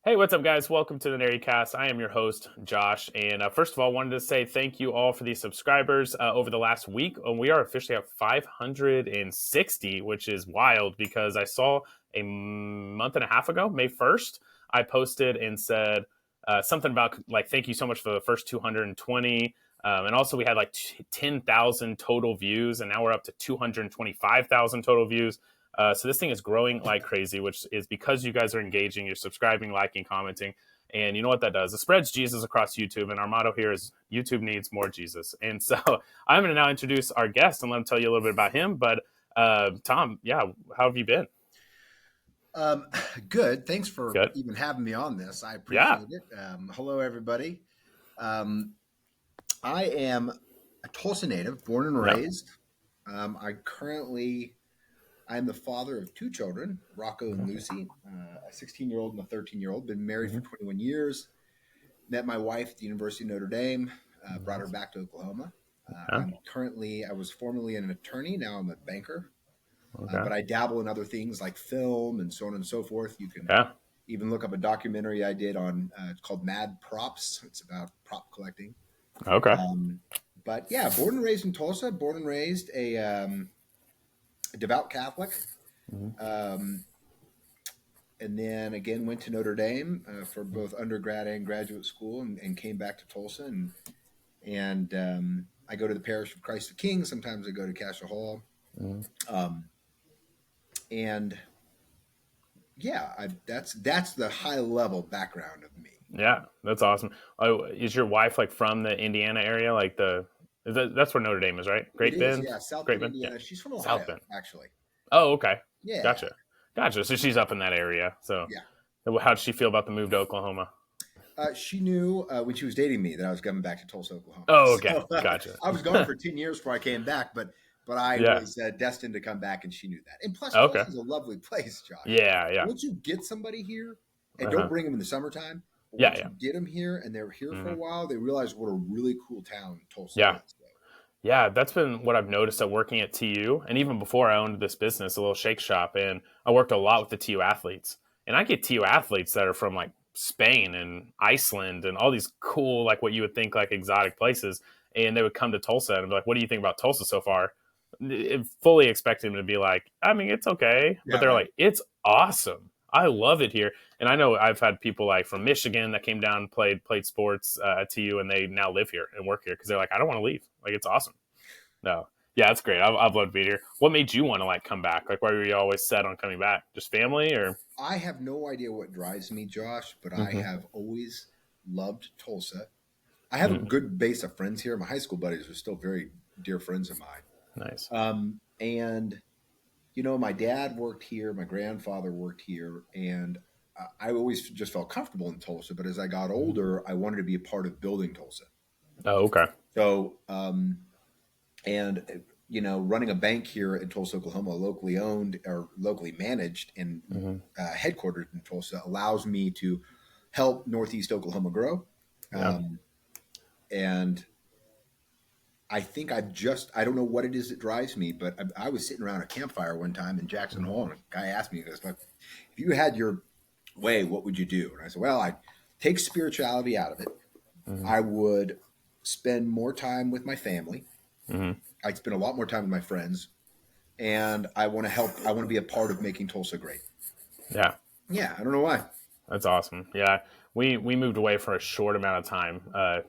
Hey, what's up, guys? Welcome to the NerdCast. I am your host, Josh. And first of all, wanted to say thank you all for these subscribers over the last week. We are officially at 560, which is wild because I saw a month and a half ago, May 1st, I posted and said something about like, thank you so much for the first 220. And also, we had like 10,000 total views, and now we're up to 225,000 total views. So this thing is growing like crazy, which is because you guys are engaging, you're subscribing, liking, commenting. And you know what that does? It spreads Jesus across YouTube. And our motto here is YouTube needs more Jesus. And so I'm going to now introduce our guest and let him tell you a little bit about him. But Tom, yeah, how have you been? Um, Good. Thanks for Good. even having me on this. I Yeah. appreciate it. Hello, everybody. Um, I am a Tulsa native, born and Yeah. raised. I'm the father of two children, Rocco and Lucy, a 16-year-old and a 13-year-old. Been married for Mm-hmm. 21 years. Met my wife at the University of Notre Dame. Brought her back to Oklahoma. Yeah. I was formerly an attorney. Now I'm a banker. Okay. But I dabble in other things like film and so on and so forth. You can Yeah. even look up a documentary I did on it's called Mad Props. It's about prop collecting. Okay. Um, but yeah, born and raised in Tulsa. Born and raised a devout Catholic, Mhm. um, and then again went to Notre Dame for both undergrad and graduate school, and came back to Tulsa. And I go to the Parish of Christ the King. Sometimes I go to Castle Hall, Mhm. um, and yeah, that's the high level background of me. Yeah, that's awesome. Oh, is your wife like from the Indiana area? Like that's where Notre Dame is, right? It Great is, Bend? yeah, South Great Bend, Bend? Yeah. Indiana. She's from South Ohio, Bend. actually. Oh, okay. Yeah, Gotcha. Gotcha. So she's up in that area. So yeah. how did she feel about the move to Oklahoma? She knew when she was dating me that I was coming back to Tulsa, Oklahoma. Oh, okay. So Gotcha. I was gone for 10 years before I came back, but I Yeah. was destined to come back, and she knew that. And plus, Okay. Tulsa is a lovely place, Josh. Yeah, yeah. Once you get somebody here, and don't Uh-huh. bring them in the summertime, but Yeah, once yeah. you get them here and they're here for a Hmm. while, they realize what a really cool town Tulsa Yeah. is. So, Yeah, that's been what I've noticed at working at TU. And even before I owned this business, a little shake shop, and I worked a lot with the TU athletes. And I get TU athletes that are from like Spain and Iceland and all these cool, like what you would think like exotic places. And they would come to Tulsa and be like, "What do you think about Tulsa so far?" Fully expecting them to be like, "I mean, it's okay." But yeah, they're right. like, "It's awesome. I love it here." And I know I've had people like from Michigan that came down and played sports at TU, and they now live here and work here because they're like, "I don't want to leave. Like, it's awesome." No. Yeah, that's great. I've loved being here. What made you want to like come back? Like, why were you always set on coming back? Just family, or? I have no idea what drives me, Josh, but I Mm-hmm. have always loved Tulsa. I have a Mm-hmm. good base of friends here. My high school buddies are still very dear friends of mine. Nice. And my dad worked here, my grandfather worked here, and I always just felt comfortable in Tulsa. But as I got Mm-hmm. older, I wanted to be a part of building Tulsa. Oh, okay. So, running a bank here in Tulsa, Oklahoma, locally owned or locally managed and Mm-hmm. headquartered in Tulsa, allows me to help Northeast Oklahoma grow. Yeah. Um, and I don't know what it is that drives me, but I was sitting around a campfire one time in Jackson Mm-hmm. Hole, and a guy asked me, he goes, "Look, if you had your way, what would you do?" And I said, "Well, I'd take spirituality out of it. Mm-hmm. I would spend more time with my family. Mm-hmm. I'd spend a lot more time with my friends, and I want to help. I want to be a part of making Tulsa great." Yeah. Yeah, I don't know why. That's awesome. Yeah, we moved away for a short amount of time.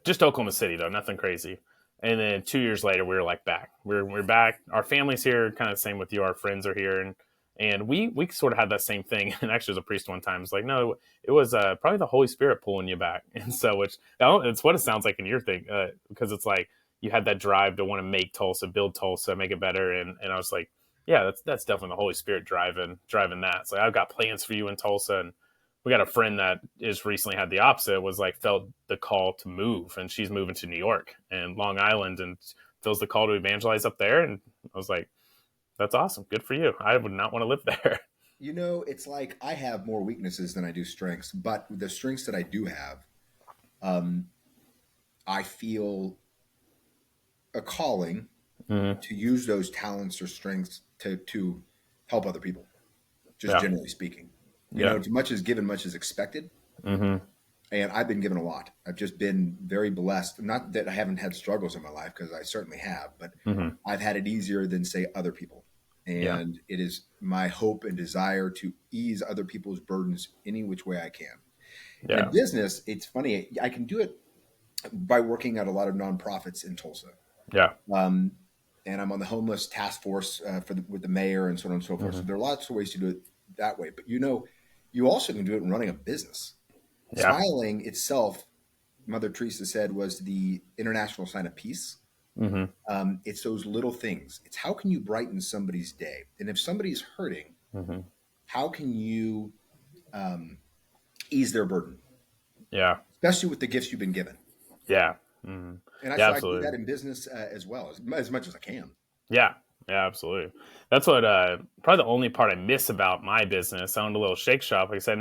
Just Oklahoma City though, nothing crazy. And then 2 years later, we were like back. We're back. Our family's here, kind of the same with you. Our friends are here, and we sort of had that same thing. And actually, as a priest one time, it's like, no, it was probably the Holy Spirit pulling you back. And so, which it's what it sounds like in your thing, because it's like you had that drive to want to make Tulsa, build Tulsa, make it better. And I was like, yeah, that's definitely the Holy Spirit driving that. So I've got plans for you in Tulsa, and we got a friend that is recently had the opposite, was like felt the call to move, and she's moving to New York and Long Island, and feels the call to evangelize up there. And I was like, that's awesome, good for you. I would not want to live there. It's like I have more weaknesses than I do strengths, but the strengths that I do have, um, I feel a calling Mm-hmm. to use those talents or strengths to help other people, just Yeah. generally speaking. Yeah. To much is given, much is expected. Mm-hmm. And I've been given a lot. I've just been very blessed. Not that I haven't had struggles in my life, because I certainly have, but Mm-hmm. I've had it easier than, say, other people. Yeah. And it is my hope and desire to ease other people's burdens any which way I can. And in Yeah. business, it's funny. I can do it by working at a lot of nonprofits in Tulsa. Yeah. Um, and I'm on the homeless task force with the mayor and so on and so forth. Mm-hmm. So there are lots of ways to do it that way. But you also can do it in running a business. Yeah. Smiling itself, Mother Teresa said, was the international sign of peace. Mm-hmm. It's those little things. It's how can you brighten somebody's day? And if somebody's hurting, Mm-hmm. how can you um, ease their burden, Yeah. especially with the gifts you've been given? Yeah. Mm-hmm. And Yeah, so I do that absolutely. in business as well, as much as I can. Yeah. Yeah, absolutely. That's what probably the only part I miss about my business. I owned a little shake shop, like I said,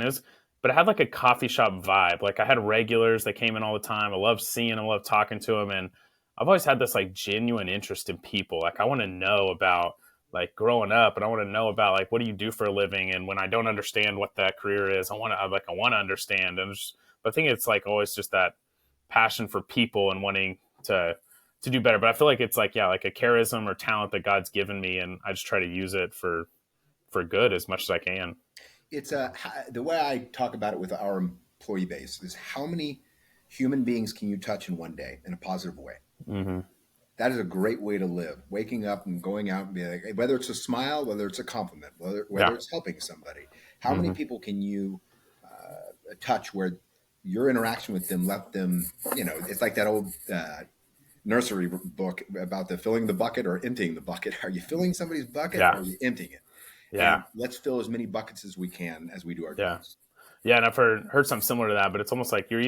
but it had like a coffee shop vibe. Like I had regulars that came in all the time. I loved seeing them, I loved talking to them, and I've always had this like genuine interest in people. Like I want to know about like growing up, and I want to know about like what do you do for a living, and when I don't understand what that career is, I want to understand. And but I think it's like always just that passion for people and wanting to do better. But I feel like it's like, yeah, like a charism or talent that God's given me, and I just try to use it for good as much as I can. It's the way I talk about it with our employee base is how many human beings can you touch in one day in a positive way? Mm-hmm. That is a great way to live. Waking up and going out and be like, whether it's a smile, whether it's a compliment, whether Yeah. it's helping somebody, how many Mm-hmm. people can you touch where your interaction with them left them? It's like that old nursery book about the filling the bucket or emptying the bucket. Are you filling somebody's bucket or Yeah. are you emptying it? Yeah. And let's fill as many buckets as we can as we do our Yeah. jobs. Yeah, and I've heard something similar to that, but it's almost like you're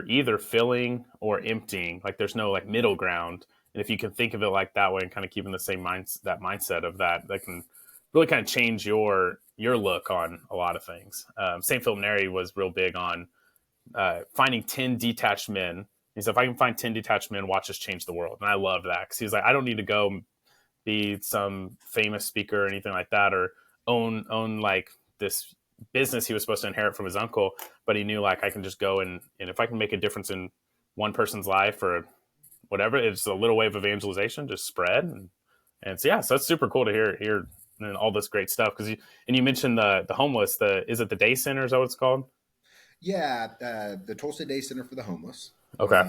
either filling or emptying. Like there's no like middle ground. And if you can think of it like that way and kind of keeping the same mindset of that can really kind of change your look on a lot of things. St. Philip Neri was real big on finding 10 detached men. He said, if I can find 10 detached men, watch us change the world. And I love that because he's like, I don't need to go be some famous speaker or anything like that, or own like this business he was supposed to inherit from his uncle. But he knew like I can just go and if I can make a difference in one person's life or whatever, it's a little wave of evangelization, just spread. And so, yeah, so that's super cool to hear and all this great stuff. You mentioned the homeless, is it the day center? Is that what it's called? Yeah, the Tulsa Day Center for the Homeless. Okay.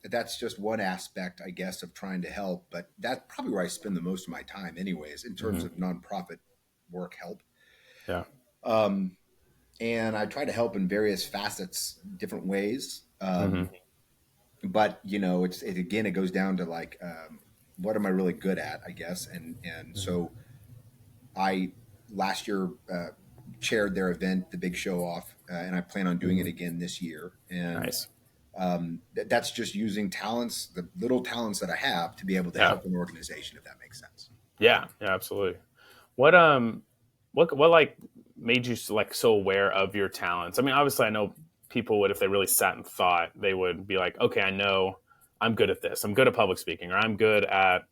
That's just one aspect, I guess, of trying to help. But that's probably where I spend the most of my time, anyways, in terms Mm-hmm. of nonprofit work help. Yeah. Um, and I try to help in various facets, different ways. Mm-hmm. But it goes down to like, what am I really good at, I guess. And Mm-hmm. so I last year chaired their event, the big show off, and I plan on doing it Mm-hmm. again this year. And Nice. that's just using talents, the little talents that I have, to be able to Yeah. help an organization, if that makes sense. Yeah. Yeah. Absolutely. What what like made you like so aware of your talents? I mean, obviously, I know people would, if they really sat and thought, they would be like, okay, I know I'm good at this. I'm good at public speaking, or I'm good at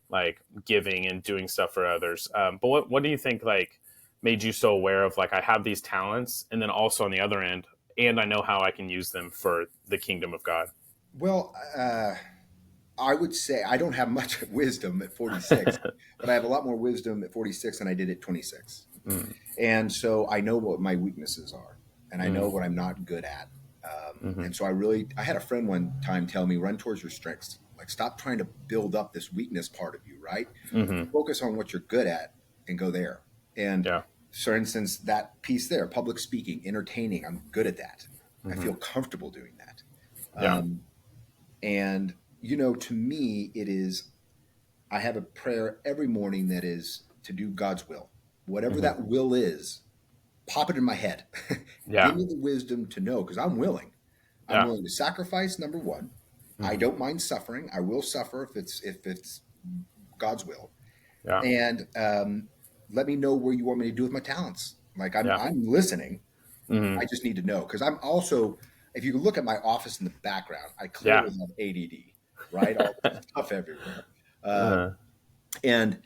like giving and doing stuff for others. But what do you think like made you so aware of like I have these talents, and then also on the other end, and I know how I can use them for the kingdom of God? Well, I would say I don't have much wisdom at 46, but I have a lot more wisdom at 46 than I did at 26. Mm, And so I know what my weaknesses are, and I know mm, what I'm not good at. mm-hmm, And so I had a friend one time tell me, run towards your strengths. Like, stop trying to build up this weakness part of you, right? mm-hmm, Focus on what you're good at and go there. And yeah, for instance, that piece there, public speaking, entertaining, I'm good at that. I mm-hmm, feel comfortable doing that. yeah, Um, and, to me, I have a prayer every morning that is to do God's will. Whatever mm-hmm, that will is, pop it in my head. Give yeah, me the wisdom to know, because I'm willing. I'm yeah, willing to sacrifice, number one. I mm-hmm, don't mind suffering. I will suffer if it's God's will. yeah, And let me know where you want me to do with my talents. Like I'm yeah, I'm listening. mm-hmm, I just need to know, because I'm also, if you look at my office in the background, I yeah, clearly have ADD, right? All this stuff everywhere. Uh, uh, and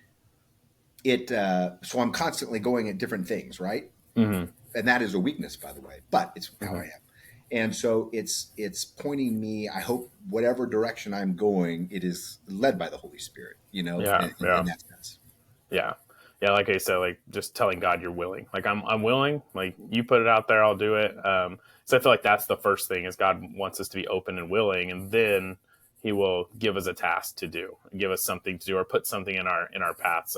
so I'm constantly going at different things, right? mm-hmm, And that is a weakness, by the way, but it's how I mm-hmm, am. And so it's pointing me, I hope whatever direction I'm going, it is led by the Holy Spirit, Yeah, in yeah, that sense. yeah, yeah. Like I said, like just telling God you're willing. Like I'm willing. Like you put it out there, I'll do it. So I feel like that's the first thing is God wants us to be open and willing, and then He will give us a task to do, give us something to do, or put something in our paths.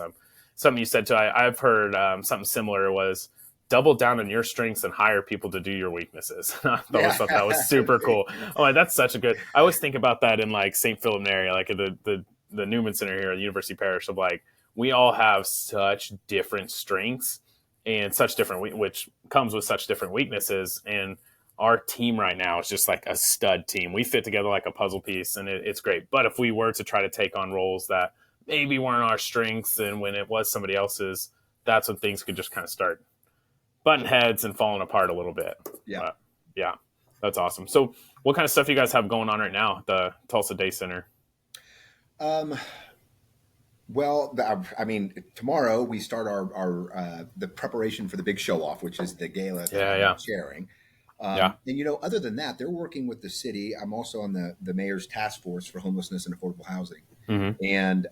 Something you said too. I've heard something similar was double down on your strengths and hire people to do your weaknesses. I always Yeah. thought that was super cool. Oh, like, that's such a good. I always think about that in like St. Philip Neri, like the Newman Center here at the University Parish of like we all have such different strengths and such different which comes with such different weaknesses and our team right now is just like a stud team. We fit together like a puzzle piece and it's great. But if we were to try to take on roles that maybe weren't our strengths and when it was somebody else's, that's when things could just kind of start butting heads and falling apart a little bit. Yeah. But yeah, that's awesome. So what kind of stuff you guys have going on right now at the Tulsa Day Center? Um, well, I mean, tomorrow we start our the preparation for the big show off, which is the gala that Yeah, I'm yeah, chairing. yeah. And other than that, they're working with the city. I'm also on the mayor's task force for homelessness and affordable housing, Mm-hmm. and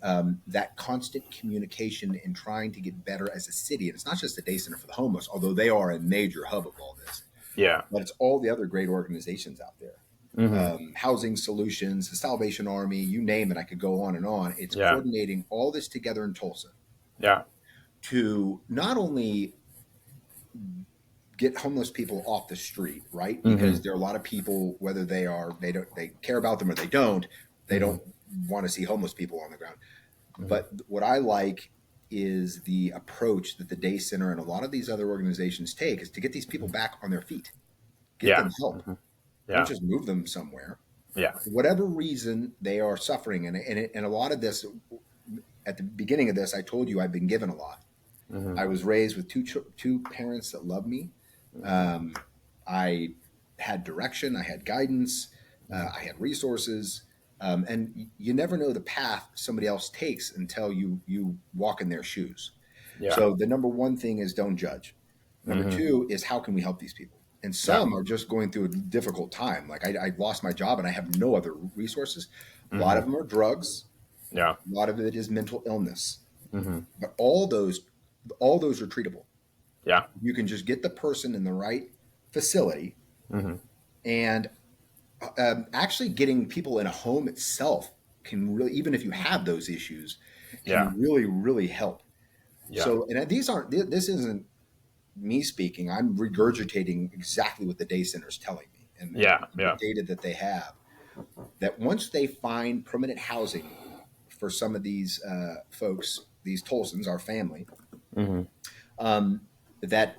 that constant communication and trying to get better as a city. And it's not just the Day Center for the Homeless, although they are a major hub of all this, Yeah. but it's all the other great organizations out there. Mm-hmm. Housing Solutions, the Salvation Army, you name it. I could go on and on. It's Yeah. coordinating all this together in Tulsa Yeah. to not only get homeless people off the street, right? Mm-hmm. Because there are a lot of people, whether they care about them or they don't Mm-hmm. want to see homeless people on the ground. Mm-hmm. But what I like is the approach that the Day Center and a lot of these other organizations take is to get these people back on their feet, get Yeah. them help. Mm-hmm. Don't Yeah. just move them somewhere. Yeah. For whatever reason they are suffering, and a lot of this, at the beginning of this, I told you I've been given a lot. Mm-hmm. I was raised with two parents that love me. I had direction, I had guidance, I had resources, and you never know the path somebody else takes until you walk in their shoes. Yeah. So the number one thing is don't judge. Number Mm-hmm. two is how can we help these people? And Yeah. some are just going through a difficult time. Like I lost my job and I have no other resources. A lot Mm-hmm. of them are drugs. Yeah. A lot of it is mental illness. Mm-hmm. But all those are treatable. Yeah. You can just get the person in the right facility, Mm-hmm. and actually getting people in a home itself can really, even if you have those issues, Yeah. can really, really help. Yeah. So, and this isn't me speaking. I'm regurgitating exactly what the Day Center is telling me and Yeah. the Yeah. data that they have, that once they find permanent housing for some of these folks, these Tulsans, our family, Mm-hmm. that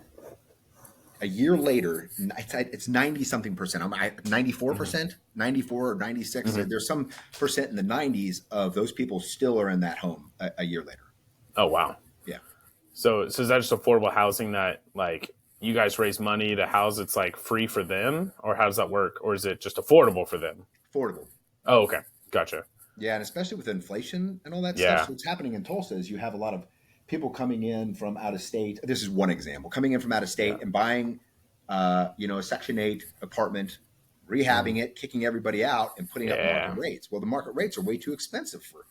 a year later, it's 90 something percent. I'm 94%, 94 or 96. Mm-hmm. There's some percent in the 90s of those people still are in that home a year later. Oh, wow. Yeah. So is that just affordable housing that like you guys raise money to house? It's like free for them, or how does that work? Or is it just affordable for them? Affordable. Oh, okay. Gotcha. Yeah. And especially with inflation and all that Yeah. stuff. So what's happening in Tulsa is you have a lot of people coming in from out of state. This is one example, coming in from out of state and buying, a Section 8 apartment, rehabbing it, kicking everybody out and putting up market rates. Well, the market rates are way too expensive for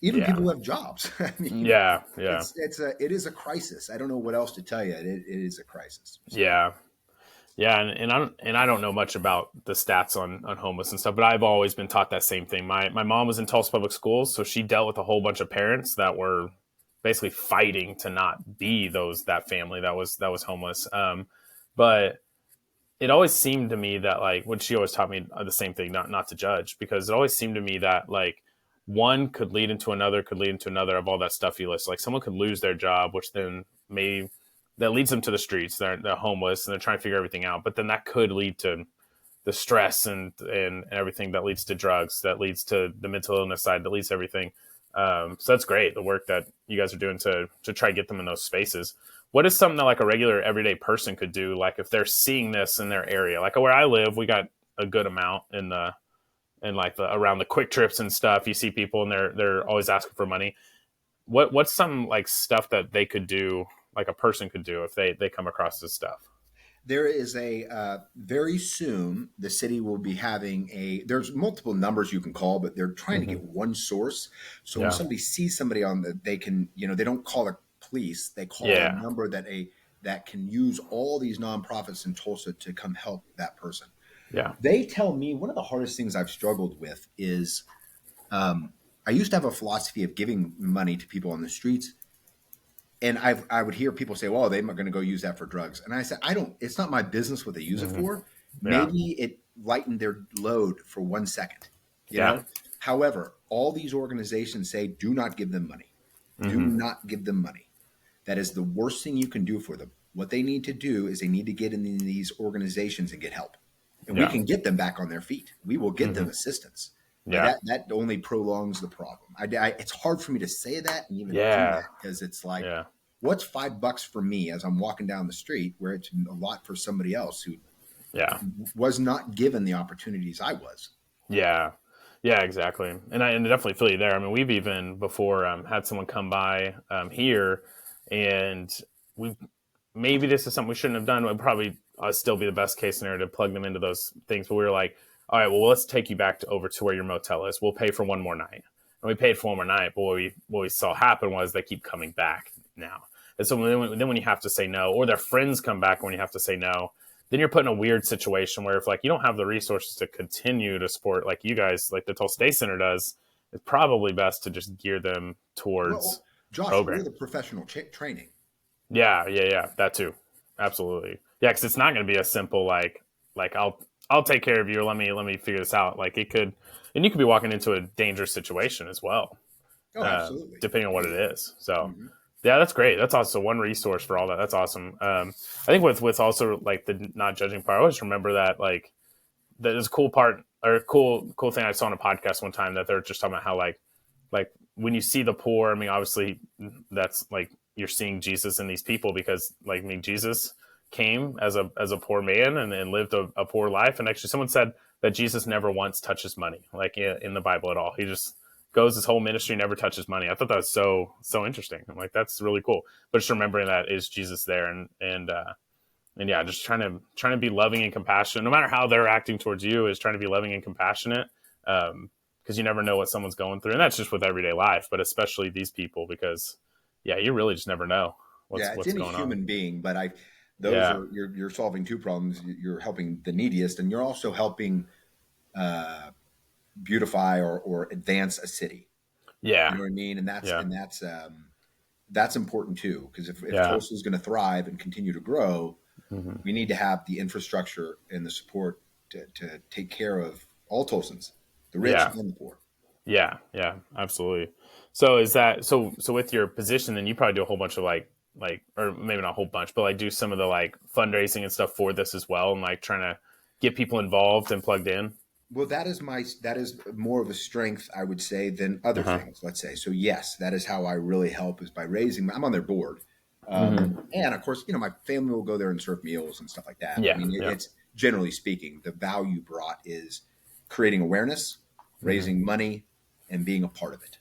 even people who have jobs. I mean, Yeah. it is a crisis. I don't know what else to tell you. It is a crisis. Yeah. Yeah, and I don't know much about the stats on homeless and stuff, but I've always been taught that same thing. My mom was in Tulsa Public Schools, so she dealt with a whole bunch of parents that were basically fighting to not be that family that was homeless. But it always seemed to me that like when she always taught me the same thing, not to judge, because it always seemed to me that like one could lead into another of all that stuff you list. Like someone could lose their job, which then that leads them to the streets. They're homeless and they're trying to figure everything out. But then that could lead to the stress and everything that leads to drugs, that leads to the mental illness side, that leads to everything. So that's great, the work that you guys are doing to try to get them in those spaces. What is something that like a regular everyday person could do? Like if they're seeing this in their area, like where I live, we got a good amount around the quick trips and stuff. You see people and they're always asking for money. What's some like stuff that they could do, like a person could do if they come across this stuff? There is very soon the city will be having there's multiple numbers you can call, but they're trying to Hmm. get one source. So when Yeah. somebody sees somebody they can, they don't call the police, they call a Yeah. number that can use all these nonprofits in Tulsa to come help that person. Yeah. They tell me one of the hardest things I've struggled with is I used to have a philosophy of giving money to people on the streets. And I would hear people say, "Well, they're going to go use that for drugs," and I said, "I don't. It's not my business what they use it Hmm. for. Yeah. Maybe it lightened their load for 1 second, you Yeah. know. However, all these organizations say, do not give them money. Do Hmm. not give them money. That is the worst thing you can do for them. What they need to do is they need to get in these organizations and get help, and we Yeah. can get them back on their feet. We will get Hmm. them assistance." But Yeah. that only prolongs the problem. It's hard for me to say that and even do Yeah. that because it's like, Yeah. what's $5 for me as I'm walking down the street where it's a lot for somebody else who Yeah. was not given the opportunities I was. Yeah. Yeah, exactly. And I definitely feel you there. I mean, we've even before had someone come by here, and we maybe this is something we shouldn't have done. It would probably still be the best case scenario to plug them into those things. But we were like, all right, well, let's take you back over to where your motel is. We'll pay for one more night. And we paid for one more night. But what we saw happen was they keep coming back now. And so then when you have to say no, or their friends come back when you have to say no, then you're put in a weird situation where if like you don't have the resources to continue to support like you guys, like the Tulsa Day Center does, it's probably best to just gear them towards Well, Josh, we're program. the professional training. Yeah, yeah, yeah, that too, absolutely. Yeah, because it's not going to be a simple like I'll take care of you. Let me figure this out. Like it could, and you could be walking into a dangerous situation as well, Oh, absolutely. depending on Oh, what yeah. it is. So Mm-hmm. yeah, that's great. That's also one resource for all that. That's awesome. I think with also like the not judging part, I always remember that like that is a cool part or cool thing I saw on a podcast one time that they're just talking about how like when you see the poor, I mean obviously that's like you're seeing Jesus in these people because like I mean Jesus came as a poor man and lived a poor life, and actually someone said that Jesus never once touches money like in the Bible at all. He just goes his whole ministry, never touches money. I thought that was so interesting. I'm like that's really cool. But just remembering that is Jesus there and yeah, just trying to be loving and compassionate, no matter how they're acting towards you, is trying to be loving and compassionate, because you never know what someone's going through, and that's just with everyday life, but especially these people, because yeah, you really just never know Yeah, it's what's any going on. human being, but those Yeah, are you're solving two problems. You're helping the neediest, and you're also helping uh, beautify or advance a city. You yeah, know what I mean? And yeah, that's important too, because if yeah, Tulsa is going to thrive and continue to grow, hmm, we need to have the infrastructure and the support to take care of all Tulsans, the rich yeah, and the poor. yeah, yeah, absolutely. So is that so with your position, then you probably do a whole bunch of like or maybe not a whole bunch, but like do some of the like fundraising and stuff for this as well, and like trying to get people involved and plugged in. Well, that is more of a strength, I would say, than other Uh-huh. things. Let's say so. Yes, that is how I really help is by raising. I'm on their board, Hmm. and of course, my family will go there and serve meals and stuff like that. I Yeah, mean, yeah, it's generally speaking, the value brought is creating awareness, hmm, raising money, and being a part of it.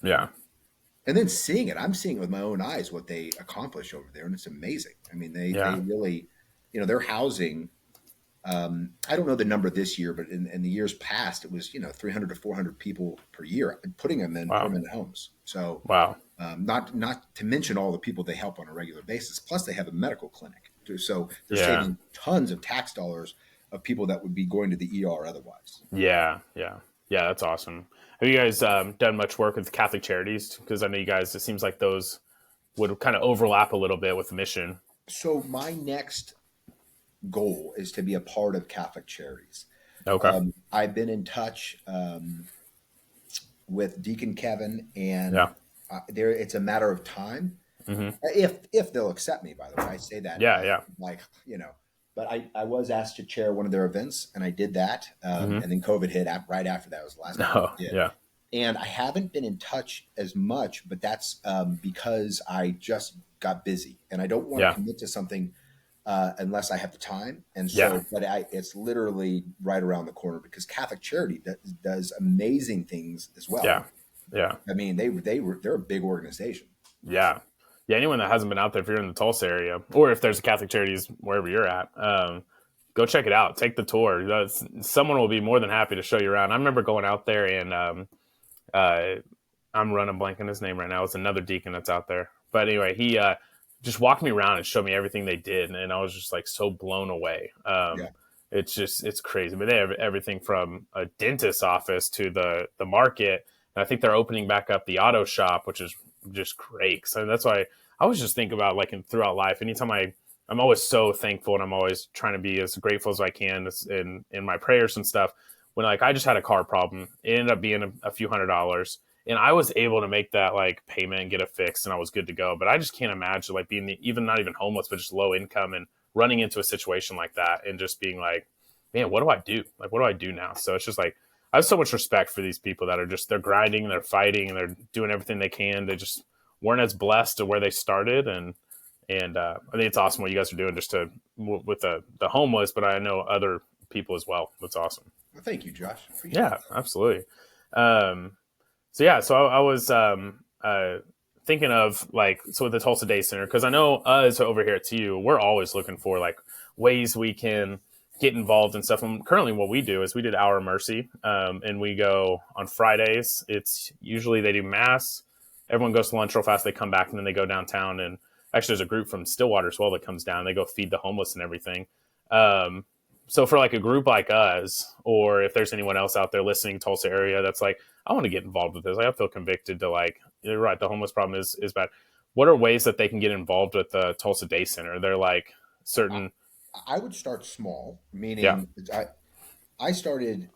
yeah, And then seeing it, I'm seeing it with my own eyes what they accomplish over there, and it's amazing. I mean, they yeah. really, their housing. I don't know the number this year, but in the years past, it was 300 to 400 people per year, putting them in Wow. permanent homes. So Wow. not to mention all the people they help on a regular basis. Plus, they have a medical clinic, so they're Yeah. saving tons of tax dollars of people that would be going to the ER otherwise. Yeah. Yeah. Yeah. That's awesome. Have you guys done much work with Catholic Charities? Because I know you guys, it seems like those would kind of overlap a little bit with the mission. So my next goal is to be a part of Catholic Charities. Okay. I've been in touch with Deacon Kevin, and Yeah. there it's a matter of time Hmm. if they'll accept me. By the way, I say that Yeah. Yeah. like but I was asked to chair one of their events, and I did that, Hmm. and then COVID hit right after that was the last event Oh, I did. yeah. And I haven't been in touch as much, but that's because I just got busy, and I don't want to Yeah. commit to something unless I have the time. And Yeah. so, but it's literally right around the corner because Catholic Charity does amazing things as well. Yeah. Yeah. I mean, they're a big organization. Yeah. yeah, anyone that hasn't been out there, if you're in the Tulsa area, or if there's a Catholic Charities wherever you're at, go check it out. Take the tour. Someone will be more than happy to show you around. I remember going out there, and uh, I'm running blank on his name right now. It's another deacon that's out there. But anyway, he just walked me around and showed me everything they did, and I was just like so blown away. Yeah. It's crazy. But they have everything from a dentist's office to the market. And I think they're opening back up the auto shop, which is just great. So that's why I always just think about like throughout life. Anytime I'm always so thankful, and I'm always trying to be as grateful as I can in my prayers and stuff. When like I just had a car problem, it ended up being a few $100s, and I was able to make that like payment and get it fixed, and I was good to go. But I just can't imagine like being even not even homeless, but just low income and running into a situation like that and just being like, man, what do I do? Like, what do I do now? So it's just like I have so much respect for these people that are just they're grinding, they're fighting, and they're doing everything they can. They just weren't as blessed to where they started, and I think it's awesome what you guys are doing just to with the homeless, but I know other people as well. That's awesome. Well, thank you, Josh. Appreciate Yeah, that. absolutely. Um, so I was thinking of like so with the Tulsa Day Center, because I know us over here at TU, we're always looking for like ways we can get involved in stuff. And currently, what we do is we did Hour of Mercy, and we go on Fridays. It's usually they do mass. Everyone goes to lunch real fast. They come back and then they go downtown. And actually, there's a group from Stillwater as well that comes down. They go feed the homeless and everything. Um, so for like a group like us, or if there's anyone else out there listening, Tulsa area, that's like, I want to get involved with this. I feel convicted to like, you're right, the homeless problem is bad. What are ways that they can get involved with the Tulsa Day Center? They're like I, certain, I would start small, yeah, meaning I started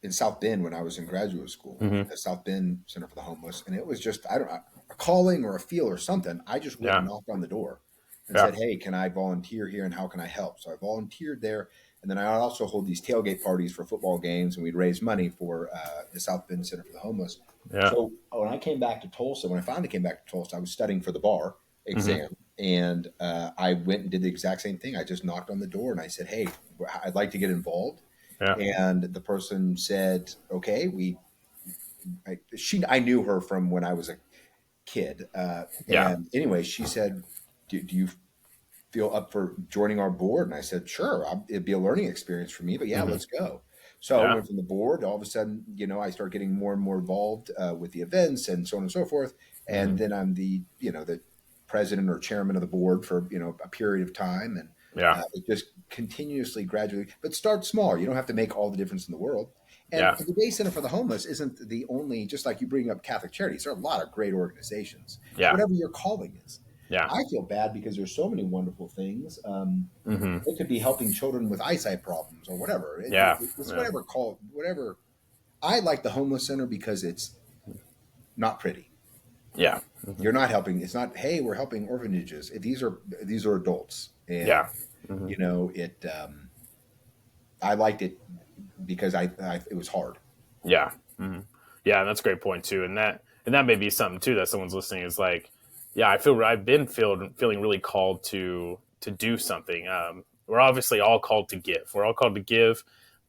in South Bend when I was in graduate school, hmm the South Bend Center for the Homeless, and it was just I don't know, a calling or a feel or something. I just went yeah, and knocked on the door and yeah, said, "Hey, can I volunteer here, and how can I help?" So I volunteered there, and then I also hold these tailgate parties for football games, and we'd raise money for the South Bend Center for the Homeless. yeah, So when I came back to Tulsa, when I finally came back to Tulsa, I was studying for the bar hmm exam, and I went and did the exact same thing. I just knocked on the door and I said, "Hey, I'd like to get involved." yeah, And the person said, "Okay, I knew her from when I was a kid, yeah, and anyway, she said, do you feel up for joining our board?" And I said, "Sure, it'd be a learning experience for me, but yeah, hmm let's go." So I yeah, went from the board. All of a sudden, I start getting more and more involved with the events and so on and so forth. And hmm then I'm the president or chairman of the board for a period of time, and yeah, it just continuously, gradually, but start small. You don't have to make all the difference in the world. And yeah, the Day Center for the Homeless isn't the only. Just like you bring up Catholic Charities, there are a lot of great organizations. yeah, Whatever your calling is. yeah, I feel bad because there's so many wonderful things. hmm It could be helping children with eyesight problems or whatever. yeah, It's yeah, whatever call whatever. I like the homeless center because it's not pretty. yeah, hmm You're not helping. It's not. Hey, we're helping orphanages. These are adults, and yeah, hmm it. I liked it because it was hard. yeah, hmm yeah. And that's a great point too. And that may be something too that someone's listening is like, yeah, I've been feeling really called to do something. We're obviously all called to give. We're all called to give,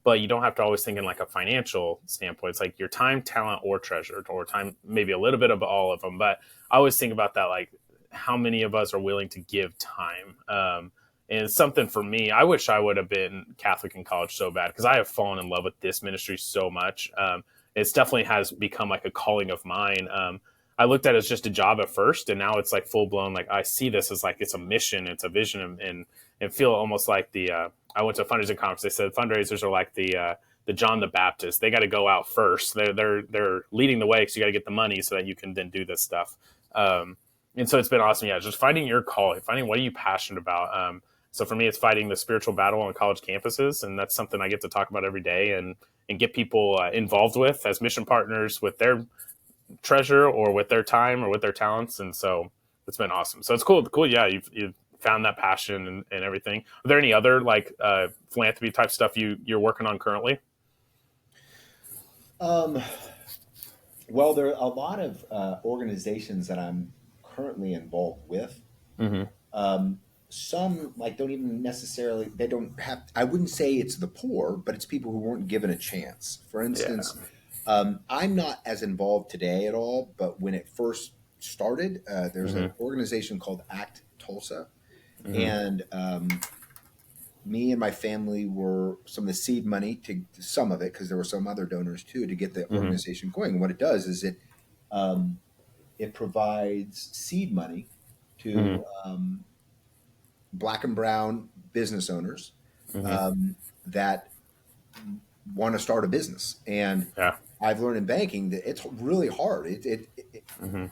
but you don't have to always think in like a financial standpoint. It's like your time, talent, or treasure, or time, maybe a little bit of all of them. But I always think about that, like how many of us are willing to give time. And it's something for me. I wish I would have been Catholic in college so bad because I have fallen in love with this ministry so much. It's definitely has become like a calling of mine. I looked at it as just a job at first, and now it's like full blown. Like I see this as like it's a mission, it's a vision, and feel almost like the. I went to a fundraising conference. They said fundraisers are like the John the Baptist. They got to go out first. They're leading the way because you got to get the money so that you can then do this stuff. And so it's been awesome. Yeah, just finding your call, finding what are you passionate about. So for me, it's fighting the spiritual battle on college campuses, and that's something I get to talk about every day and get people involved with as mission partners with their treasure or with their time or with their talents. And so it's been awesome. So it's cool. Cool. Yeah. You've found that passion and everything. Are there any other like philanthropy type stuff you're working on currently? Um, well, there are a lot of organizations that I'm currently involved with. Mm-hmm. Some like don't even necessarily they don't have. I wouldn't say it's the poor, but it's people who weren't given a chance. For Yeah. instance, I'm not as involved today at all, but when it first started. There's Mm-hmm. an organization called Act Tulsa, Mm-hmm. and me and my family were some of the seed money to some of it, because there were some other donors too, to get the Mm-hmm. organization going. And what it does is um, it provides seed money Mm-hmm. to black and brown business owners Mm-hmm. um, that want to start a business. And Yeah. I've learned in banking that it's really hard. Mm-hmm.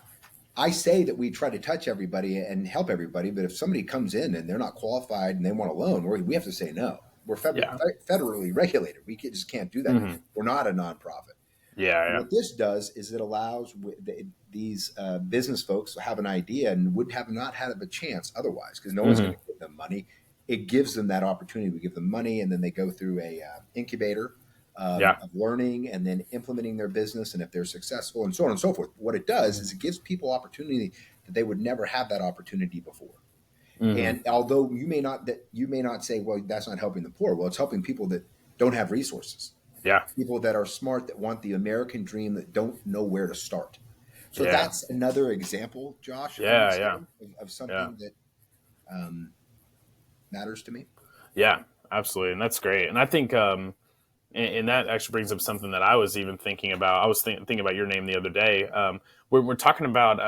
I say that we try to touch everybody and help everybody, but if somebody comes in and they're not qualified and they want a loan, we have to say no. We're Yeah. federally regulated. Just can't do that. Mm-hmm. We're not a nonprofit. Yeah. And Yeah. what this does is it allows these business folks to have an idea and would have not had a chance otherwise, because no one's Mm-hmm. going to give them money. It gives them that opportunity. We give them money, and then they go through a incubator Yeah. of learning and then implementing their business. And if they're successful, and so on and so forth, what it does is it gives people opportunity that they would never have that opportunity before. Mm-hmm. And although you may not say, well, that's not helping the poor. Well, it's helping people that don't have resources, Yeah. people that are smart, that want the American dream, that don't know where to start. So Yeah. that's another example, Josh, I would Yeah. say, Yeah. of Yeah. something that um, matters to me. Yeah. Absolutely, and that's great. And I think, and that actually brings up something that I was even thinking about. I was thinking about your name the other day. We're talking about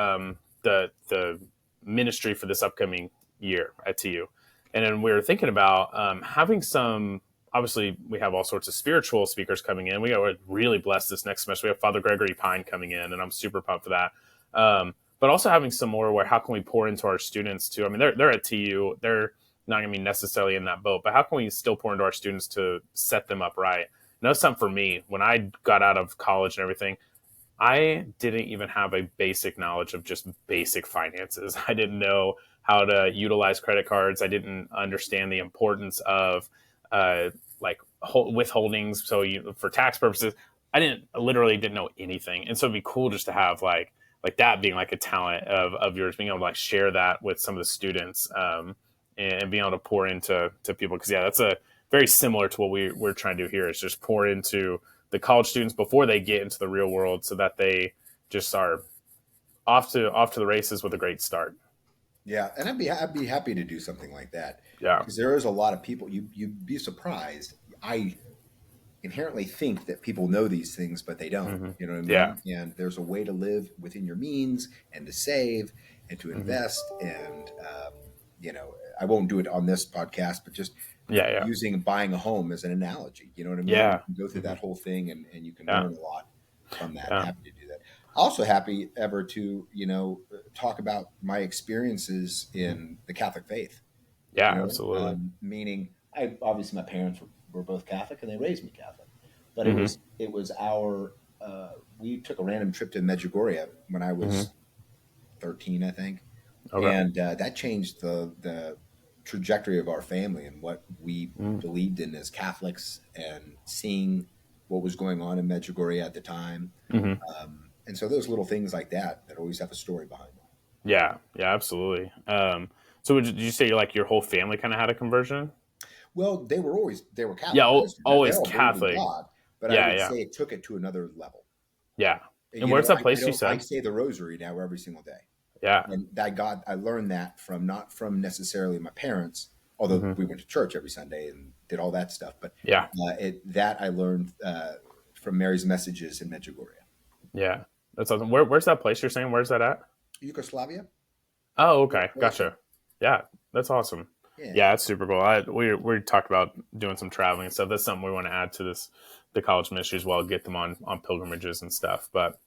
the ministry for this upcoming year at TU, and then we were thinking about having some. Obviously, we have all sorts of spiritual speakers coming in. We are really blessed this next semester. We have Father Gregory Pine coming in, and I'm super pumped for that. But also having some more where how can we pour into our students too? I mean, they're at TU. They're not going to be necessarily in that boat, but how can we still pour into our students to set them up right? And that's something for me. When I got out of college and everything, I didn't even have a basic knowledge of just basic finances. I didn't know how to utilize credit cards. I didn't understand the importance of like withholdings. So for tax purposes, I literally didn't know anything. And so it'd be cool just to have like that being like a talent of yours, being able to like share that with some of the students and being able to pour into people. Cause yeah, that's a very similar to what we're trying to do here, is just pour into the college students before they get into the real world, so that they just are off to the races with a great start. Yeah, and I'd be happy to do something like that, Yeah. because there is a lot of people. You'd be surprised. I inherently think that people know these things, but they don't. Mm-hmm. You know what I Yeah. mean? And there's a way to live within your means, and to save, and to Mm-hmm. invest. And I won't do it on this podcast, but just Yeah. Yeah. using buying a home as an analogy. You know what I mean? You Yeah. can go through Mm-hmm. that whole thing, and you can Yeah. learn a lot from that. Yeah. Happy to do that. Also happy ever to talk about my experiences in the Catholic faith. Yeah. Absolutely. Meaning, I obviously my parents were both Catholic and they raised me Catholic, but it Mm-hmm. was it was our we took a random trip to Medjugorje when I Mm-hmm. was 13, I think, Okay. and that changed the trajectory of our family and what we Mm-hmm. believed in as Catholics, and seeing what was going on in Medjugorje at the time. Mm-hmm. And so those little things like that always have a story behind them. Yeah. Yeah. Absolutely. So did you say like your whole family kind of had a conversion? Well, they were Yeah. Catholic. They Always all believed in Catholic. God, but I Yeah. would Yeah. say it took it to another level. Yeah. And where's that place you I said? say the rosary now every single day, Yeah. and I learned that from not from necessarily my parents, although Mm-hmm. we went to church every Sunday and did all that stuff. But Yeah. that I learned from Mary's messages in Medjugorje, Yeah. That's awesome. Where's that place you're saying? Where's that at? Yugoslavia. Oh, Yeah, okay. Gotcha. Yeah. That's awesome. yeah, Yeah, that's super cool. We talked about doing some traveling and stuff. That's something we want to add to the college ministry as well. Get them on pilgrimages and stuff. But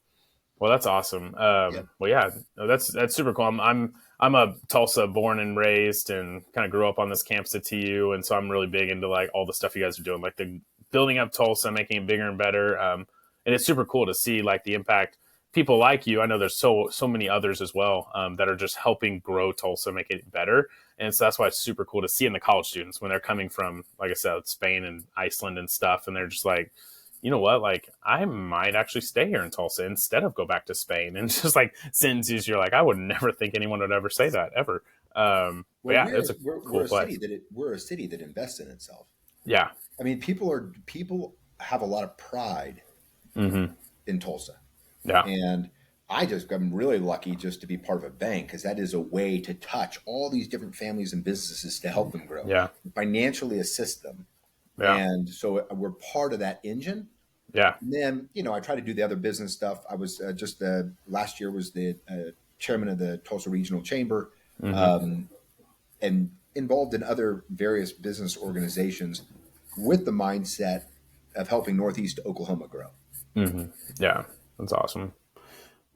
well, that's awesome. yeah. Well, yeah, no, that's super cool. I'm a Tulsa born and raised, and kind of grew up on this campus at TU, and so I'm really big into like all the stuff you guys are doing, like the building up Tulsa, making it bigger and better. And it's super cool to see like the impact people like you. I know there's so many others as well that are just helping grow Tulsa, make it better. And so that's why it's super cool to see in the college students when they're coming from, like I said, Spain and Iceland and stuff, and they're just like, you know what, like I might actually stay here in Tulsa instead of go back to Spain. And just like sentences you're like, I would never think anyone would ever say that ever. But Well, yeah, it's a we're cool a city place. we're a city that invests in itself. Yeah. I mean, people have a lot of pride Mm-hmm. in Tulsa. Yeah. And I'm really lucky just to be part of a bank because that is a way to touch all these different families and businesses to help them grow, Yeah. financially assist them. Yeah. And so we're part of that engine. Yeah. And then, I try to do the other business stuff. I was last year was the chairman of the Tulsa Regional Chamber, Mm-hmm. um, and involved in other various business organizations with the mindset of helping Northeast Oklahoma grow. Mm-hmm. Yeah. That's awesome.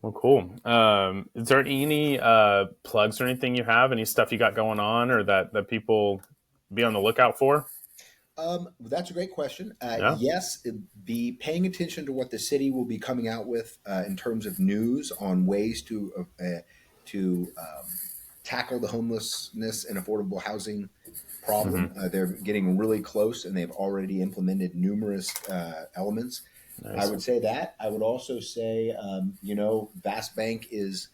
Well, cool. Is there any plugs or anything you have? Any stuff you got going on, or that people be on the lookout for? That's a great question. Yeah. Yes, be paying attention to what the city will be coming out with in terms of news on ways to tackle the homelessness and affordable housing problem. Mm-hmm. They're getting really close, and they've already implemented numerous elements. I Nice. would say that. I would also say, Vast Bank is.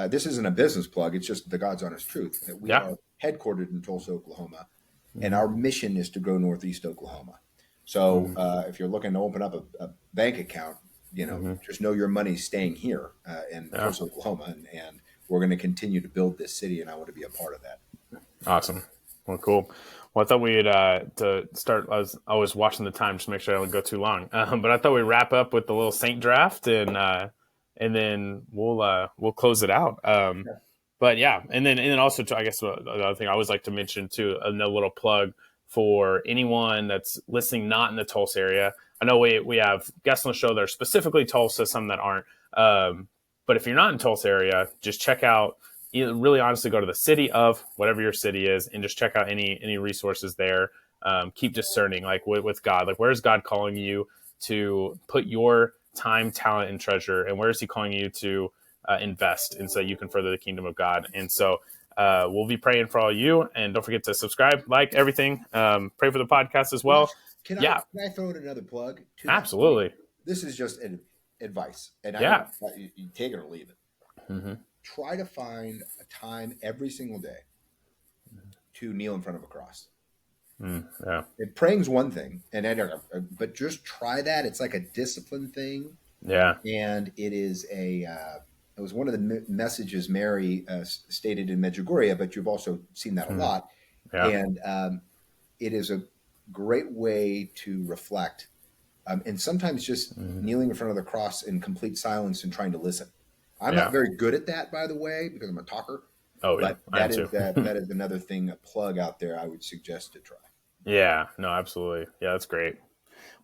This isn't a business plug; it's just the God's honest truth that we Yeah. are headquartered in Tulsa, Oklahoma, and Mm-hmm. our mission is to grow Northeast Oklahoma. So, Mm-hmm. if you're looking to open up a bank account, Mm-hmm. just know your money's staying here in Yeah. Tulsa, Oklahoma, and we're going to continue to build this city, and I want to be a part of that. Awesome. Well, cool. Well, I thought we'd to start. I was watching the time just to make sure I don't go too long. But I thought we'd wrap up with the little Saint draft, and then we'll close it out. But yeah, and then also I guess the other thing I always like to mention too, another little plug for anyone that's listening not in the Tulsa area. I know we have guests on the show that are specifically Tulsa, some that aren't. But if you're not in Tulsa area, just check out. Really, honestly, go to the city of whatever your city is, and just check out any resources there. Keep discerning, like with God, like where is God calling you to put your time, talent, and treasure, and where is He calling you to invest, and so you can further the kingdom of God. And so we'll be praying for all you, and don't forget to subscribe, like everything. Pray for the podcast as well. Josh, can I Yeah, can I throw in another plug to that point? absolutely. This is just advice, and I Yeah. don't you take it or leave it. Mm-hmm. Try to find a time every single day to kneel in front of a cross. Yeah. And praying's one thing, but just try that. It's like a discipline thing, Yeah. and it was one of the messages Mary stated in Medjugorje, but you've also seen that a Mm. lot, Yeah. and it is a great way to reflect, and sometimes just Mm-hmm. kneeling in front of the cross in complete silence and trying to listen. I'm Yeah. not very good at that, by the way, because I'm a talker. Oh yeah, But I am that too. is that is another thing, a plug out there I would suggest to try. Yeah. No, absolutely. Yeah, that's great.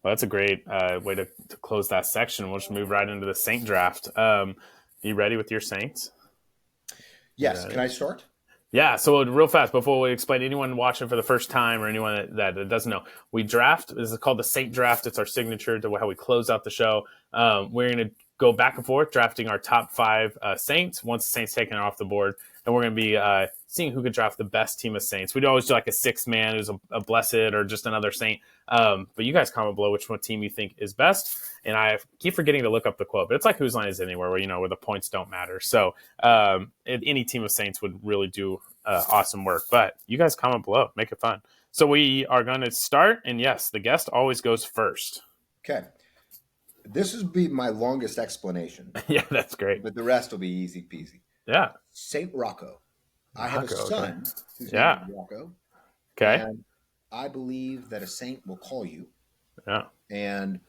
Well, that's a great way to close that section. We'll just move right into the Saint draft. You ready with your Saints? Yes, can I start? Yeah, so real fast before we explain, anyone watching for the first time or anyone that doesn't know, we draft. This is called the Saint draft. It's our signature to how we close out the show. We're going to go back and forth drafting our top five Saints. Once the Saints taken off the board, and we're going to be seeing who could draft the best team of Saints. We'd always do like a six man who's a blessed or just another Saint. But you guys comment below which one team you think is best. And I keep forgetting to look up the quote, but it's like whose line is anywhere where the points don't matter. So any team of Saints would really do awesome work. But you guys comment below, make it fun. So we are going to start, and yes, the guest always goes first. Okay. This will be my longest explanation, Yeah, that's great. but the rest will be easy peasy. Yeah, Saint Rocco. I have a Rocco, okay. son whose name Yeah. is Rocco, Okay. and I believe that a saint will call you. Yeah. And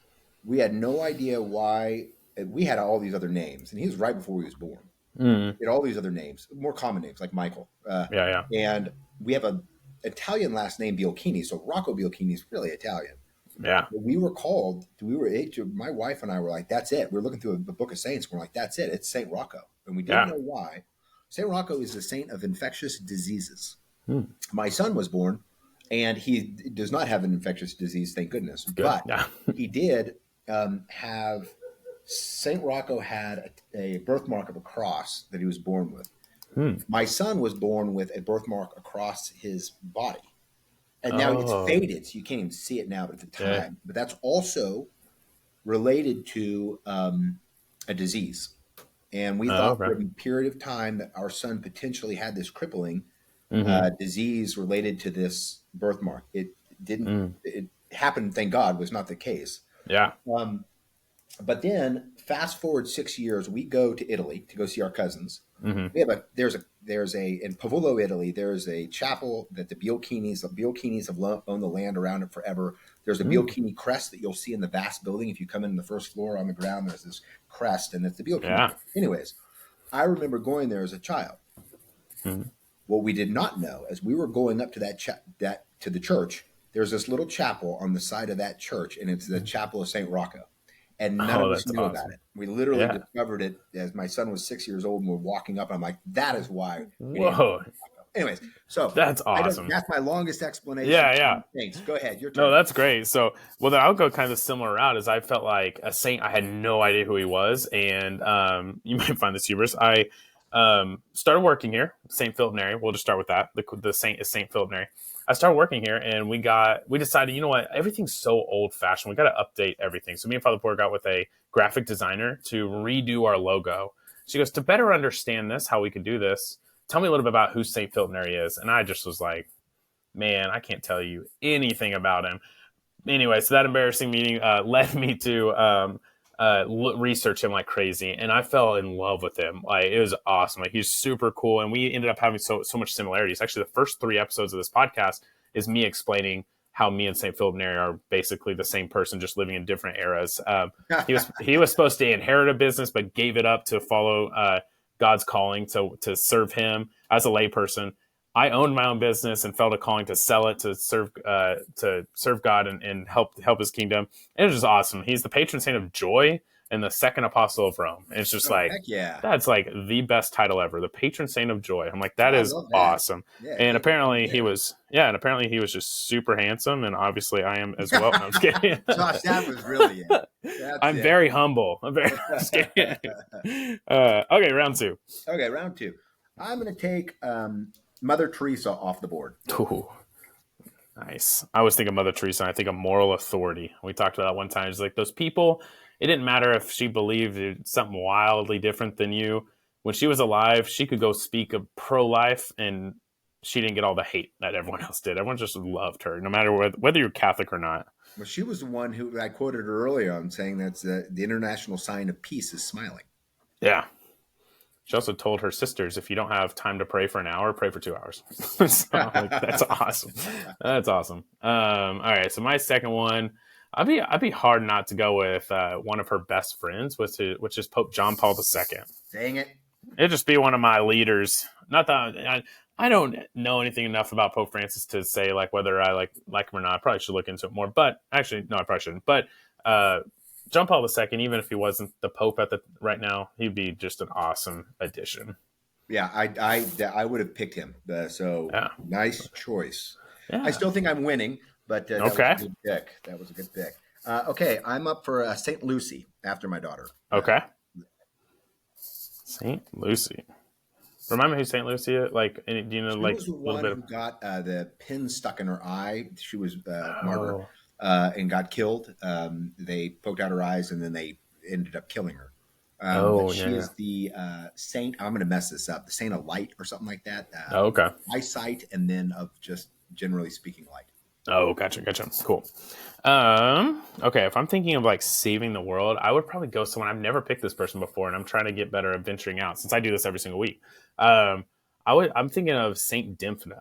we had no idea why. We had all these other names, and he was right before he was born. Mm. He had all these other names, more common names like Michael. Yeah. And we have an Italian last name, Biolchini, so Rocco Biolchini is really Italian. Yeah. We were my wife and I were like, that's it. We're looking through the book of saints. We're like, that's it. It's Saint Rocco. And we didn't know why. Saint Rocco is the saint of infectious diseases. Mm. My son was born, and he does not have an infectious disease, thank goodness. Good. But Yeah. he did have, Saint Rocco had a birthmark of a cross that he was born with. Mm. My son was born with a birthmark across his body. And now it's faded, so you can't even see it now, but at the time. Yeah. But that's also related to a disease. And we thought for a period of time that our son potentially had this crippling disease related to this birthmark. It didn't. It happened, thank God, was not the case. Yeah. But then fast forward 6 years, we go to Italy to go see our cousins. Mm-hmm. There's a in Pavolo, Italy. There's a chapel that the Biolchinis have owned the land around it forever. There's a Biolchini crest that you'll see in the vast building. If you come in the first floor on the ground, there's this crest, and it's the Biolchini. Yeah. Anyways, I remember going there as a child. Mm-hmm. What we did not know, as we were going up to to the church, there's this little chapel on the side of that church, and it's the Chapel of St. Rocco. And none of us knew about it. We literally discovered it as my son was 6 years old, and we're walking up. And I'm like, that is why. Whoa. Anyways, so that's awesome. That's my longest explanation. Yeah. Thanks. Go ahead. Your turn. No, that's great. So, well, then I'll go kind of a similar route. As I felt like a saint, I had no idea who he was, and you might find this humorous. I started working here, St. Philip Neri. We'll just start with that. The saint is St. Philip Neri. I started working here, and we decided, you know what, everything's so old fashioned. We got to update everything. So me and Father Poor got with a graphic designer to redo our logo. She goes, to better understand this, how we could do this, tell me a little bit about who St. Philip Neri is. And I just was like, man, I can't tell you anything about him. Anyway, so that embarrassing meeting led me to research him like crazy, and I fell in love with him. Like, it was awesome. Like, he's super cool, and we ended up having so much similarities. Actually, the first 3 episodes of this podcast is me explaining how me and St. Philip Neri are basically the same person, just living in different eras. He was supposed to inherit a business, but gave it up to follow God's calling to serve him as a layperson. I owned my own business and felt a calling to sell it to serve God and help His kingdom. And it was just awesome. He's the patron saint of joy and the second apostle of Rome. And it's just that's like the best title ever, the patron saint of joy. I'm like, that is awesome. Yeah, and apparently he was just super handsome, and obviously I am as well. No, I'm just kidding. Josh, that was really it. I'm very humble. I'm very scared. Okay, round two. Okay, round two. I'm going to take Mother Teresa off the board. Ooh, nice. I always think of Mother Teresa, and I think of moral authority. We talked about that one time. It's like those people, it didn't matter if she believed something wildly different than you. When she was alive, she could go speak of pro-life, and she didn't get all the hate that everyone else did. Everyone just loved her, no matter whether you're Catholic or not. Well, she was the one who I quoted her earlier on saying that's the international sign of peace is smiling. Yeah. She also told her sisters, if you don't have time to pray for an hour, pray for 2 hours. So, that's awesome. That's awesome. All right. So my second one, I'd be hard not to go with one of her best friends, which is Pope John Paul II. Dang it. It'd just be one of my leaders. Not that I don't know anything enough about Pope Francis to say like whether I like him or not. I probably should look into it more. But actually, no, I probably shouldn't. But John Paul II, even if he wasn't the Pope right now, he'd be just an awesome addition. Yeah, I would have picked him. Nice choice. Yeah. I still think I'm winning, but that was a good pick. That was a good pick. Okay, I'm up for St. Lucy after my daughter. Okay. St. Lucy. Remind me who St. Lucy is? Like, do you know, she like was the a little one bit? Who got the pin stuck in her eye. She was martyred. And got killed. They poked out her eyes, and then they ended up killing her. She is the saint. I'm going to mess this up. The saint of light, or something like that. Okay. Eyesight, and then of just generally speaking, light. Oh, gotcha. Cool. Okay, if I'm thinking of like saving the world, I would probably go someone. I've never picked this person before, and I'm trying to get better at venturing out since I do this every single week. I'm thinking of Saint Dymphna,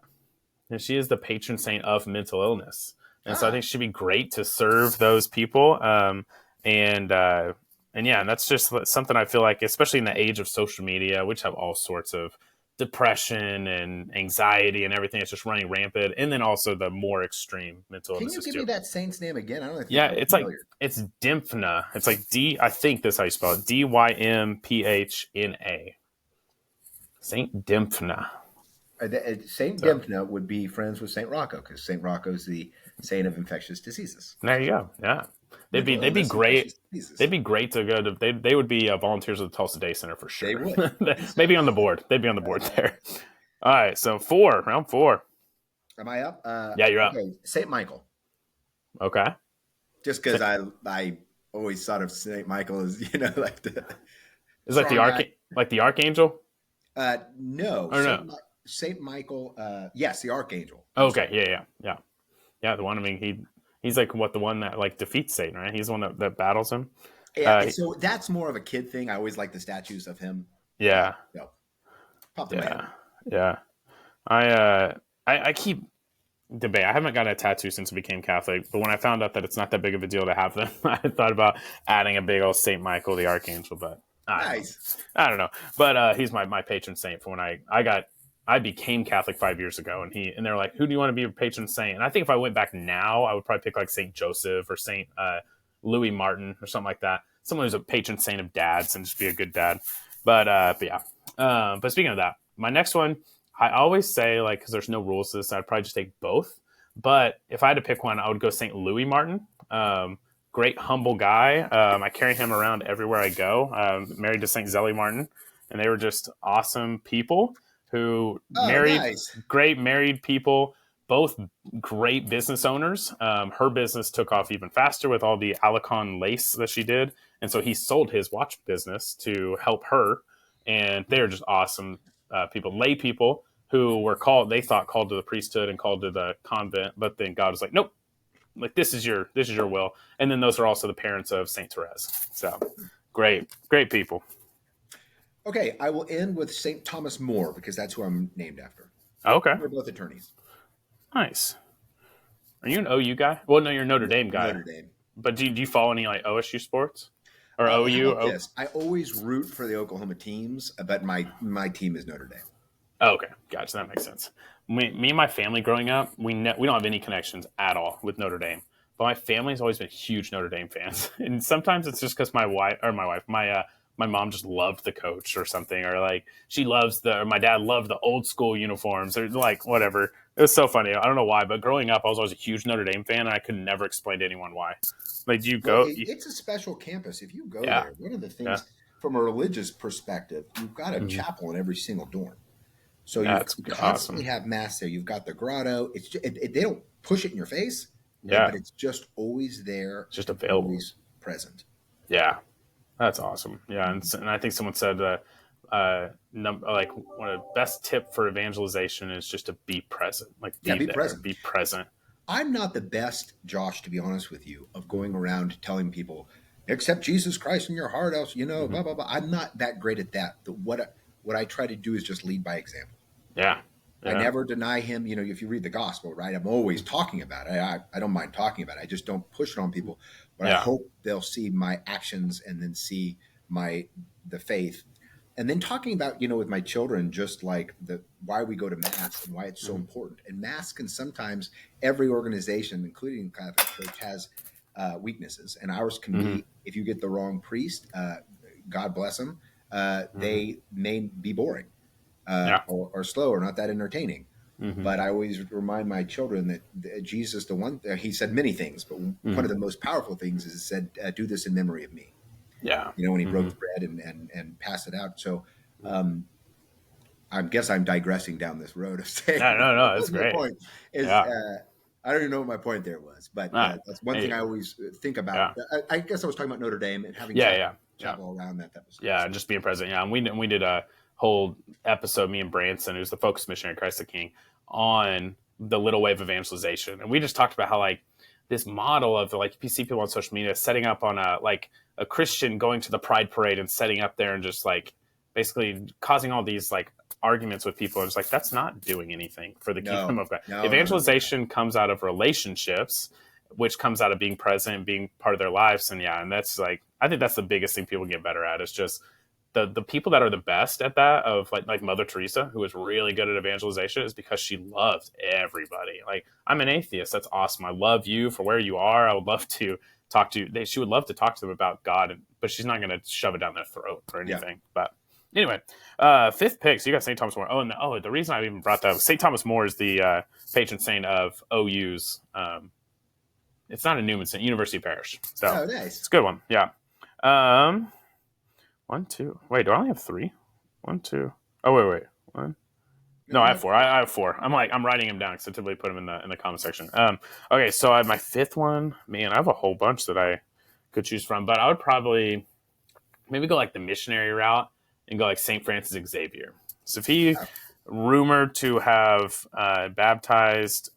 and she is the patron saint of mental illness. And so I think she'd be great to serve those people. And that's just something I feel like, especially in the age of social media, which have all sorts of depression and anxiety and everything. It's just running rampant. And then also the more extreme mental illnesses. Can you give me that saint's name again? I don't know if it's Dymphna. It's like I think that's how you spell it. Dymphna. Saint Dymphna. Saint Dymphna would be friends with Saint Rocco, because Saint Rocco is the saint of infectious diseases. There you go. Yeah, they'd be great. They'd be great to go to. They would be volunteers of the Tulsa Day Center for sure. They would. Maybe on the board. They'd be on the board there. All right, so round 4. Am I up? Yeah, you're up. Okay, Saint Michael. Okay. Just because I always thought of Saint Michael as like the. Is like the archangel? No. Or no. Saint Michael, yes, the archangel. Okay, yeah. The one. I mean, he's like the one that like defeats Satan, right? He's the one that battles him. Yeah, and so that's more of a kid thing. I always like the statues of him. Yeah, So popped in my head. yeah, yeah. I keep debate. I haven't got a tattoo since I became Catholic, but when I found out that it's not that big of a deal to have them, I thought about adding a big old Saint Michael the Archangel, but Nice. I don't know. But he's my patron saint for when I became Catholic 5 years ago, and they're like, who do you want to be your patron saint? And I think if I went back now, I would probably pick like Saint Joseph or Saint Louis Martin or something like that. Someone who's a patron saint of dads and just be a good dad. But yeah. But speaking of that, my next one, I always say, like, because there's no rules to this, I'd probably just take both. But if I had to pick one, I would go St. Louis Martin. Great, humble guy. I carry him around everywhere I go. Married to St. Zelly Martin. And they were just awesome people who Oh, nice. great married people, both great business owners. Her business took off even faster with all the Alicon lace that she did. And so he sold his watch business to help her. And they're just awesome people, lay people who were called to the priesthood and called to the convent, but then God was like, nope, like this is your will. And then those are also the parents of Saint Therese. So great people. Okay, I will end with St. Thomas More because that's who I'm named after. Okay, We're both attorneys. nice. Are you an OU guy? Well, no, you're a Notre Dame guy. Notre Dame. But do you follow any like OSU sports or How OU? about this? I always root for the Oklahoma teams, but my team is Notre Dame. Oh, okay, gotcha. That makes sense. Me and my family growing up, we don't have any connections at all with Notre Dame. But my family's always been huge Notre Dame fans, and sometimes it's just because my mom just loved the coach or something, or like my dad loved the old school uniforms, or like whatever. It was so funny. I don't know why, but growing up, I was always a huge Notre Dame fan, and I could never explain to anyone why. Like, do you go? Well, it's a special campus. If you go there, one of the things from a religious perspective, you've got a chapel in every single dorm. So you constantly have mass there. You've got the grotto. It's just, they don't push it in your face, but it's just always there. It's just available. Always present. Yeah. That's awesome. Yeah. And I think someone said like one of the best tip for evangelization is just to be present. Like be present. Be present. I'm not the best, Josh, to be honest with you, of going around telling people, accept Jesus Christ in your heart, else, blah, blah, blah. I'm not that great at that. What I try to do is just lead by example. Yeah. I never deny him. If you read the gospel, right, I'm always talking about it. I don't mind talking about it. I just don't push it on people. But I hope they'll see my actions and then see the faith. And then talking about, with my children, just like why we go to Mass and why it's so important. And Mass can sometimes, every organization, including Catholic Church, has weaknesses. And ours can be, if you get the wrong priest, God bless them, they may be boring. Or slow or not that entertaining. But I always remind my children that Jesus, he said many things, but one of the most powerful things is he said, do this in memory of me. Yeah. When he broke the bread and passed it out. So I guess I'm digressing down this road of saying, no, that's great. Point is, I don't even know what my point there was, but that's one thing I always think about. I guess I was talking about Notre Dame and having travel around that. That was and just being present. Yeah. And we did a whole episode, me and Branson, who's the Focus Missionary Christ the King, on the little wave evangelization. And we just talked about how like this model of like, if you see people on social media setting up on a Christian going to the Pride Parade and setting up there and just like basically causing all these like arguments with people. And it's like, that's not doing anything for the kingdom of God. Evangelization comes out of relationships, which comes out of being present and being part of their lives. And and that's like, I think that's the biggest thing people get better at is just the people that are the best at that, of like Mother Teresa, who is really good at evangelization, is because she loves everybody. Like, I'm an atheist. That's awesome. I love you for where you are. I would love to talk to you. She would love to talk to them about God, but she's not going to shove it down their throat or anything. But anyway, fifth pick. So you got St. Thomas More. The reason I even brought that up, St. Thomas More is the patron saint of OU's. It's not a Newman Saint, University Parish. So nice. It's a good one. Yeah. 1, 2. Wait, do I only have 3? 1, 2. Oh, wait. 1. No, I have 4. I have 4. I'm writing them down because I typically put them in the comment section. Okay, so I have my fifth one. Man, I have a whole bunch that I could choose from, but I would probably maybe go like the missionary route and go like St. Francis Xavier. So if he rumored to have baptized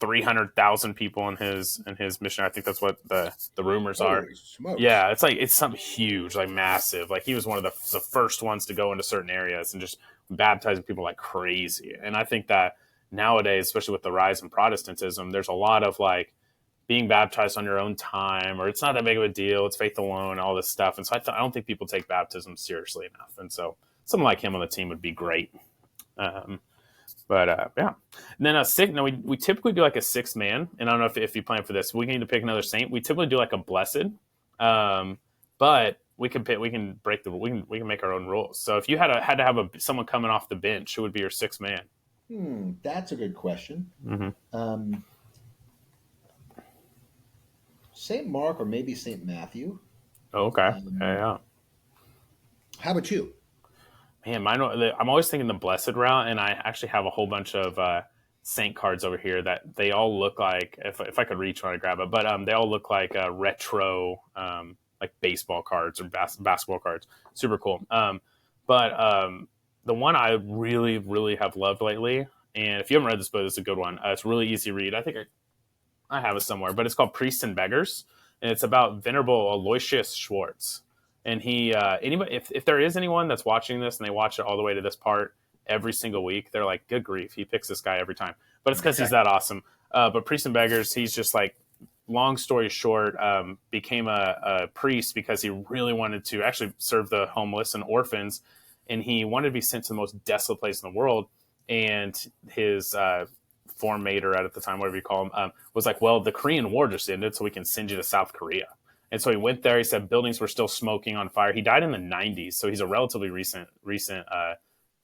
300,000 people in his mission. I think that's what the rumors are. Holy smokes. Yeah, it's something huge, like massive. Like he was one of the first ones to go into certain areas and just baptizing people like crazy. And I think that nowadays, especially with the rise in Protestantism, there's a lot of like being baptized on your own time, or it's not that big of a deal. It's faith alone, all this stuff. And so I don't think people take baptism seriously enough. And so someone like him on the team would be great. Yeah. And then we typically do like a sixth man. And I don't know if you plan for this. We need to pick another saint. We typically do like a blessed. But we can make our own rules. So if you had to have someone coming off the bench, who would be your sixth man? That's a good question. Mm-hmm. St. Mark or maybe St. Matthew. Oh, okay. Yeah. How about you? Man, I'm always thinking the blessed route, and I actually have a whole bunch of saint cards over here that they all look like, if I could reach one, I'd grab it, but they all look like retro like baseball cards or basketball cards. Super cool. But the one I really, really have loved lately, and if you haven't read this book, it's a good one. It's really easy to read. I think I have it somewhere, but it's called Priests and Beggars, and it's about Venerable Aloysius Schwartz. And he, anybody, if there is anyone that's watching this and they watch it all the way to this part every single week, they're like, good grief, he picks this guy every time. But it's because he's that awesome. But Priests and Beggars, he's just like, long story short, became a priest because he really wanted to actually serve the homeless and orphans. And he wanted to be sent to the most desolate place in the world. And his form mater at the time, whatever you call him, was like, well, the Korean War just ended, so we can send you to South Korea. And so he went there. He said buildings were still smoking on fire. He died in the 90s, so he's a relatively recent,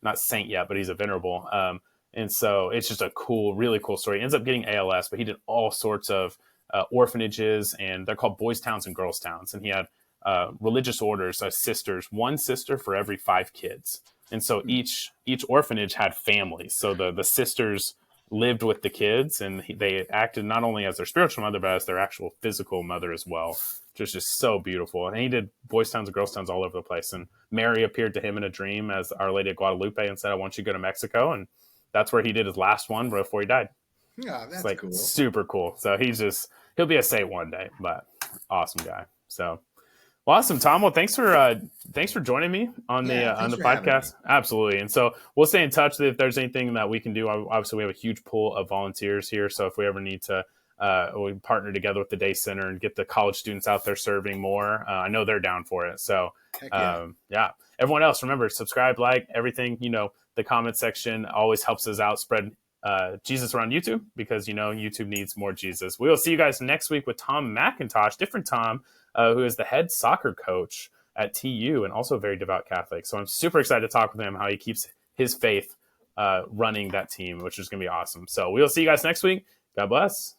not saint yet, but he's a venerable. And so it's just a cool, really cool story. He ends up getting ALS, but he did all sorts of orphanages, and they're called boys' towns and girls' towns. And he had religious orders, sisters, one sister for every 5 kids. And so each orphanage had families. So the sisters lived with the kids, and they acted not only as their spiritual mother, but as their actual physical mother as well. Which is just so beautiful. And he did boys' towns and girls' towns all over the place. And Mary appeared to him in a dream as Our Lady of Guadalupe and said, I want you to go to Mexico. And that's where he did his last one before he died. Yeah, that's like cool. Super cool. So he'll be a saint one day, but awesome guy. So awesome, Tom. Well, thanks for joining me on the podcast. Absolutely. And so we'll stay in touch if there's anything that we can do. Obviously, we have a huge pool of volunteers here. So if we ever need to, we partner together with the Day Center and get the college students out there serving more. I know they're down for it. So yeah. Everyone else, remember, subscribe, like, everything. The comment section always helps us out spread Jesus around YouTube, because YouTube needs more Jesus. We will see you guys next week with Tom McIntosh, different Tom, who is the head soccer coach at TU and also a very devout Catholic. So I'm super excited to talk with him, how he keeps his faith running that team, which is going to be awesome. So we'll see you guys next week. God bless.